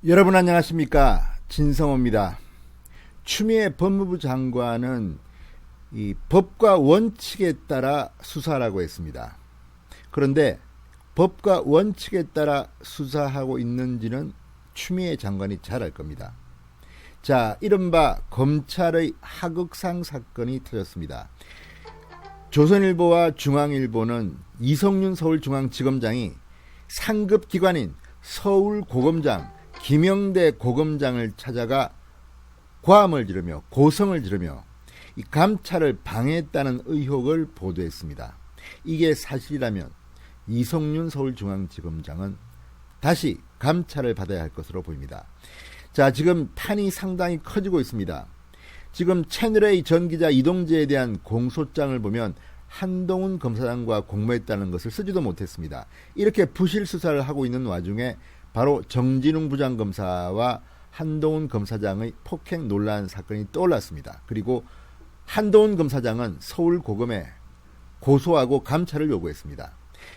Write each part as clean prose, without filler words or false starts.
여러분 안녕하십니까? 진성호입니다. 추미애 법무부 장관은 이 법과 원칙에 따라 수사라고 했습니다. 그런데 법과 원칙에 따라 수사하고 있는지는 추미애 장관이 잘 알 겁니다. 자, 이른바 검찰의 하극상 사건이 터졌습니다. 조선일보와 중앙일보는 이성윤 서울중앙지검장이 상급 기관인 서울고검장 김영대 고검장을 찾아가 고함을 지르며 고성을 지르며 이 감찰을 방해했다는 의혹을 보도했습니다. 이게 사실이라면 이성윤 서울중앙지검장은 다시 감찰을 받아야 할 것으로 보입니다. 자, 지금 판이 상당히 커지고 있습니다. 지금 채널A 전 기자 이동재에 대한 공소장을 보면 한동훈 검사장과 공모했다는 것을 쓰지도 못했습니다. 이렇게 부실 수사를 하고 있는 와중에 바로 정진웅 부장검사와 한동훈 검사장의 폭행 논란 사건이 떠올랐습니다. 그리고 한동훈 검사장은 서울고검에 고소하고 감찰을 요구했습니다.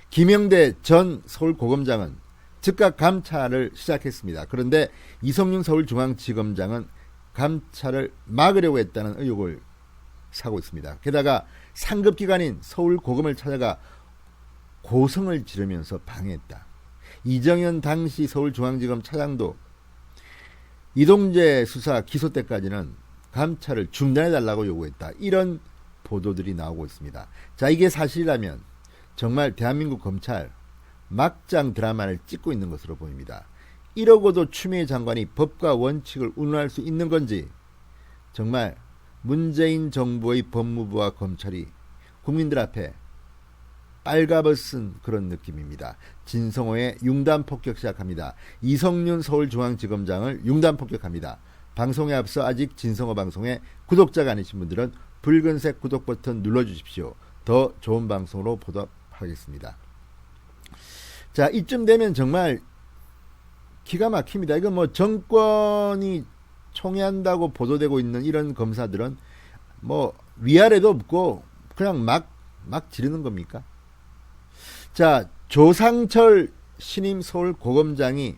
김영대 전 서울고검장은 즉각 감찰을 시작했습니다. 그런데 이성윤 서울중앙지검장은 감찰을 막으려고 했다는 의혹을 사고 있습니다. 게다가 상급기관인 서울고검을 찾아가 고성을 지르면서 방해했다. 이정현 당시 서울중앙지검 차장도 이동재 수사 기소 때까지는 감찰을 중단해달라고 요구했다. 이런 보도들이 나오고 있습니다. 자, 이게 사실이라면 정말 대한민국 검찰 막장 드라마를 찍고 있는 것으로 보입니다. 이러고도 추미애 장관이 법과 원칙을 운운할 수 있는 건지 정말 문재인 정부의 법무부와 검찰이 국민들 앞에 빨가벗은 그런 느낌입니다. 진성호의 융단폭격 시작합니다. 이성윤 서울중앙지검장을 융단폭격합니다. 방송에 앞서 아직 진성호 방송에 구독자가 아니신 분들은 붉은색 구독 버튼 눌러주십시오. 더 좋은 방송으로 보답하겠습니다. 자, 이쯤 되면 정말 기가 막힙니다. 이거 뭐 정권이 총애한다고 보도되고 있는 이런 검사들은 뭐 위아래도 없고 그냥 막 지르는 겁니까? 자, 조상철 신임 서울고검장이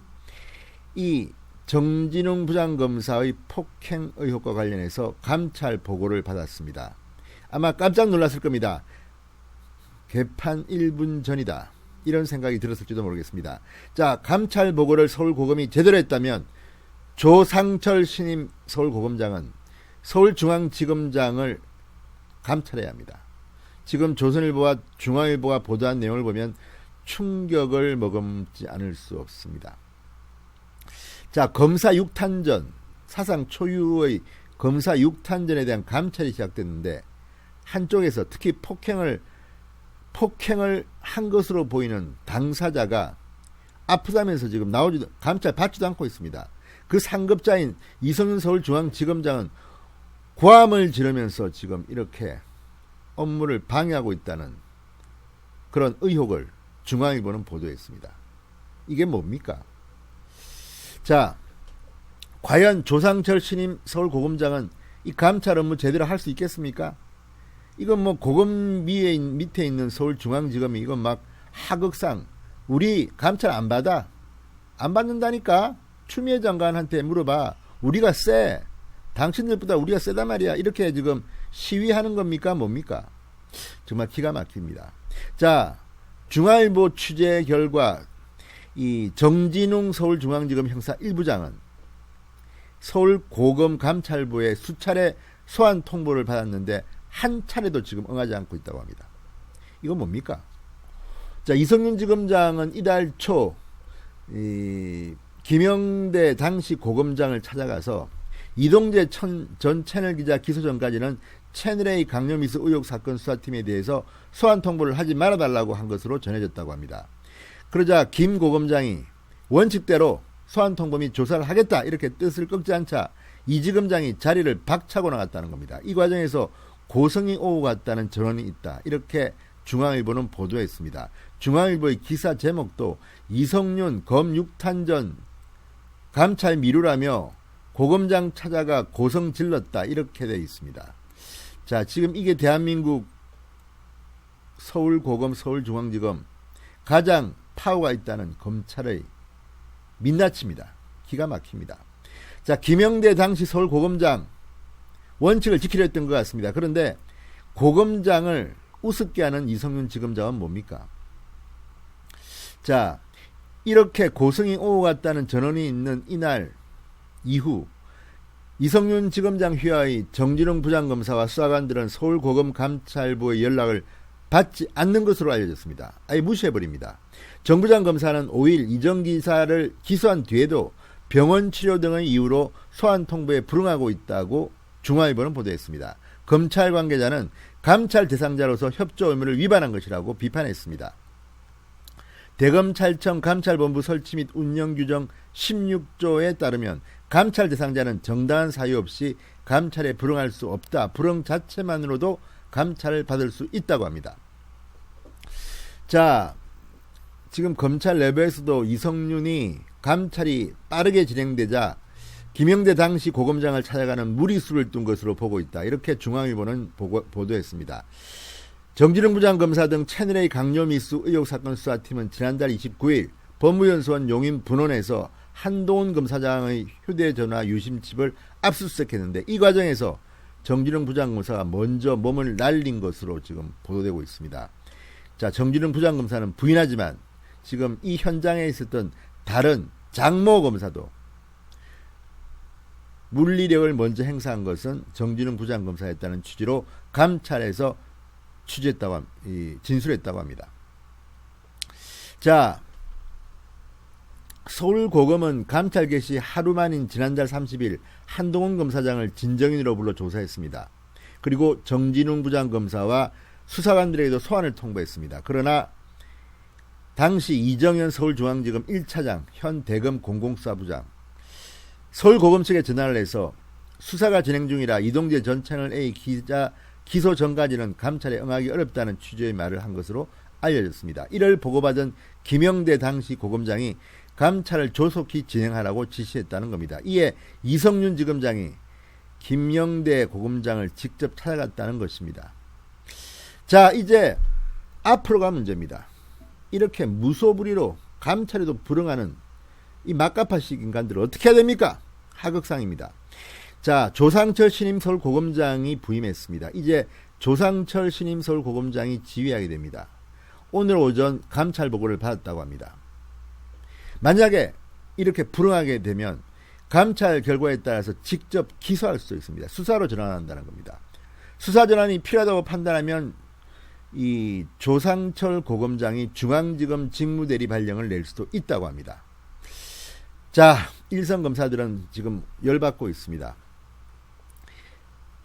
이 정진웅 부장검사의 폭행 의혹과 관련해서 감찰 보고를 받았습니다. 아마 깜짝 놀랐을 겁니다. 개판 1분 전이다. 이런 생각이 들었을지도 모르겠습니다. 자, 감찰 보고를 서울고검이 제대로 했다면 조상철 신임 서울고검장은 서울중앙지검장을 감찰해야 합니다. 지금 조선일보와 중앙일보가 보도한 내용을 보면 충격을 머금지 않을 수 없습니다. 자, 검사 6탄전, 사상 초유의 검사 6탄전에 대한 감찰이 시작됐는데 한쪽에서 특히 폭행을 한 것으로 보이는 당사자가 아프다면서 지금 감찰 받지도 않고 있습니다. 그 상급자인 이성윤 서울중앙지검장은 고함을 지르면서 지금 이렇게 업무를 방해하고 있다는 그런 의혹을 중앙일보는 보도했습니다. 이게 뭡니까? 자, 과연 조상철 신임 서울고검장은 이 감찰 업무 제대로 할 수 있겠습니까? 이건 뭐 고검 밑에 있는 서울중앙지검이 이건 막 하극상 우리 감찰 안 받는다니까? 추미애 장관한테 물어봐. 우리가 세. 당신들보다 우리가 세단 말이야. 이렇게 지금 시위하는 겁니까? 뭡니까? 정말 기가 막힙니다. 자, 중앙일보 취재 결과 이 정진웅 서울중앙지검 형사 1부장은 서울고검 감찰부에 수차례 소환 통보를 받았는데 한 차례도 지금 응하지 않고 있다고 합니다. 이건 뭡니까? 자, 이성윤 지검장은 이달 초 김영대 당시 고검장을 찾아가서 이동재 전 채널기자 기소 전까지는 채널A 강요미수 의혹 사건 수사팀에 대해서 소환 통보를 하지 말아달라고 한 것으로 전해졌다고 합니다. 그러자 김 고검장이 원칙대로 소환 통보 및 조사를 하겠다 이렇게 뜻을 꺾지 않자 이 지검장이 자리를 박차고 나갔다는 겁니다. 이 과정에서 고성이 오고 갔다는 전언이 있다. 이렇게 중앙일보는 보도했습니다. 중앙일보의 기사 제목도 이성윤 검 6탄전 감찰 미루라며 고검장 찾아가 고성 질렀다 이렇게 되어 있습니다. 자, 지금 이게 대한민국 서울고검, 서울중앙지검 가장 파워가 있다는 검찰의 민낯입니다. 기가 막힙니다. 자, 김영대 당시 서울고검장 원칙을 지키려 했던 것 같습니다. 그런데 고검장을 우습게 하는 이성윤 지검장은 뭡니까? 자, 이렇게 고성이 오고 갔다는 전언이 있는 이날 이후 이성윤 지검장 휘하의 정진웅 부장검사와 수사관들은 서울고검 감찰부의 연락을 받지 않는 것으로 알려졌습니다. 아예 무시해버립니다. 정 부장검사는 5일 이정기사를 기소한 뒤에도 병원 치료 등의 이유로 소환 통보에 불응하고 있다고 중앙일보는 보도했습니다. 검찰 관계자는 감찰 대상자로서 협조 의무를 위반한 것이라고 비판했습니다. 대검찰청 감찰본부 설치 및 운영 규정 16조에 따르면 감찰 대상자는 정당한 사유 없이 감찰에 불응할 수 없다. 불응 자체만으로도 감찰을 받을 수 있다고 합니다. 자, 지금 검찰 내부에서도 이성윤이 감찰이 빠르게 진행되자 김영대 당시 고검장을 찾아가는 무리수를 둔 것으로 보고 있다. 이렇게 중앙일보는 보도했습니다. 정진웅 부장검사 등 채널A 강요미수 의혹 사건 수사팀은 지난달 29일 법무연수원 용인 분원에서 한동훈 검사장의 휴대전화 유심칩을 압수수색했는데 이 과정에서 정진웅 부장검사가 먼저 몸을 날린 것으로 지금 보도되고 있습니다. 자, 정진웅 부장검사는 부인하지만 지금 이 현장에 있었던 다른 장모 검사도 물리력을 먼저 행사한 것은 정진웅 부장검사였다는 취지로 감찰에서 진술했다고 합니다. 자, 서울고검은 감찰 개시 하루 만인 지난달 30일 한동훈 검사장을 진정인으로 불러 조사했습니다. 그리고 정진웅 부장검사와 수사관들에게도 소환을 통보했습니다. 그러나 당시 이정현 서울중앙지검 1차장, 현 대검 공공수사부장, 서울고검 측에 전화를 해서 수사가 진행 중이라 이동재 전 채널A 기자 기소 전까지는 감찰에 응하기 어렵다는 취지의 말을 한 것으로 알려졌습니다. 이를 보고받은 김영대 당시 고검장이 감찰을 조속히 진행하라고 지시했다는 겁니다. 이에 이성윤 지검장이 김영대 고검장을 직접 찾아갔다는 것입니다. 자, 이제 앞으로가 문제입니다. 이렇게 무소불위로 감찰에도 불응하는 이 막가파식 인간들을 어떻게 해야 됩니까? 하극상입니다. 자, 조상철 신임 서울고검장이 부임했습니다. 이제 조상철 신임 서울고검장이 지휘하게 됩니다. 오늘 오전 감찰 보고를 받았다고 합니다. 만약에 이렇게 불응하게 되면 감찰 결과에 따라서 직접 기소할 수도 있습니다. 수사로 전환한다는 겁니다. 수사 전환이 필요하다고 판단하면 이 조상철 고검장이 중앙지검 직무대리 발령을 낼 수도 있다고 합니다. 자, 일선 검사들은 지금 열받고 있습니다.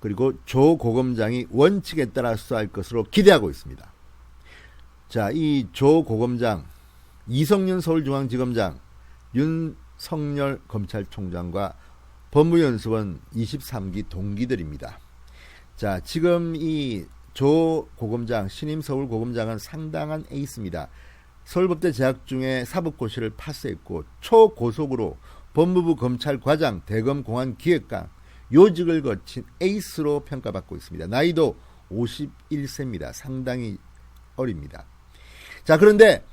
그리고 조 고검장이 원칙에 따라 수사할 것으로 기대하고 있습니다. 자, 이 조 고검장, 이성윤 서울중앙지검장, 윤석열 검찰총장과 법무연수원 23기 동기들입니다. 자, 지금 이 조 고검장, 신임 서울고검장은 상당한 에이스입니다. 서울법대 재학 중에 사법고시를 파스했고 초고속으로 법무부 검찰과장, 대검 공안기획관 요직을 거친 에이스로 평가받고 있습니다. 나이도 51세입니다. 상당히 어립니다. 자, 그런데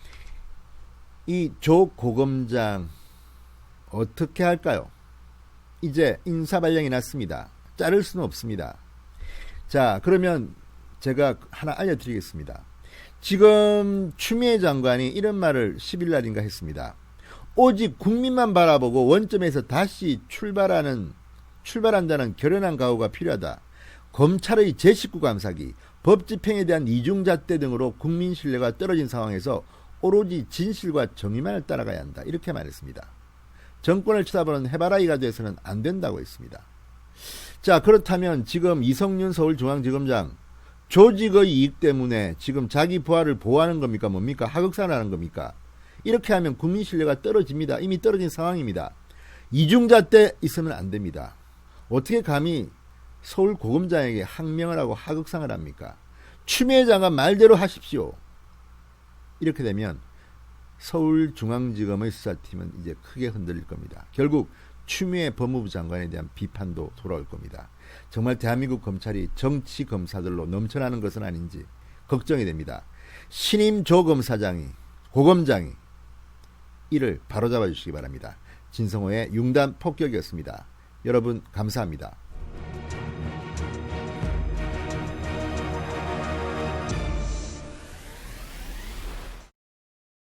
이 조 고검장 어떻게 할까요? 이제 인사발령이 났습니다. 자를 수는 없습니다. 자, 그러면 제가 하나 알려드리겠습니다. 지금 추미애 장관이 이런 말을 10일 날인가 했습니다. 오직 국민만 바라보고 원점에서 다시 출발한다는 결연한 각오가 필요하다. 검찰의 제19 감사기, 법 집행에 대한 이중잣대 등으로 국민 신뢰가 떨어진 상황에서 오로지 진실과 정의만을 따라가야 한다. 이렇게 말했습니다. 정권을 쳐다보는 해바라기가 돼서는 안 된다고 했습니다. 자, 그렇다면 지금 이성윤 서울중앙지검장 조직의 이익 때문에 지금 자기 부하를 보호하는 겁니까? 뭡니까? 하극상하는 겁니까? 이렇게 하면 국민 신뢰가 떨어집니다. 이미 떨어진 상황입니다. 이중잣대 있으면 안 됩니다. 어떻게 감히 서울고검장에게 항명을 하고 하극상을 합니까? 추미애 장관 말대로 하십시오. 이렇게 되면 서울중앙지검의 수사팀은 이제 크게 흔들릴 겁니다. 결국 추미애 법무부 장관에 대한 비판도 돌아올 겁니다. 정말 대한민국 검찰이 정치 검사들로 넘쳐나는 것은 아닌지 걱정이 됩니다. 신임 조 검사장이, 고검장이 이를 바로잡아 주시기 바랍니다. 진성호의 융단 폭격이었습니다. 여러분 감사합니다.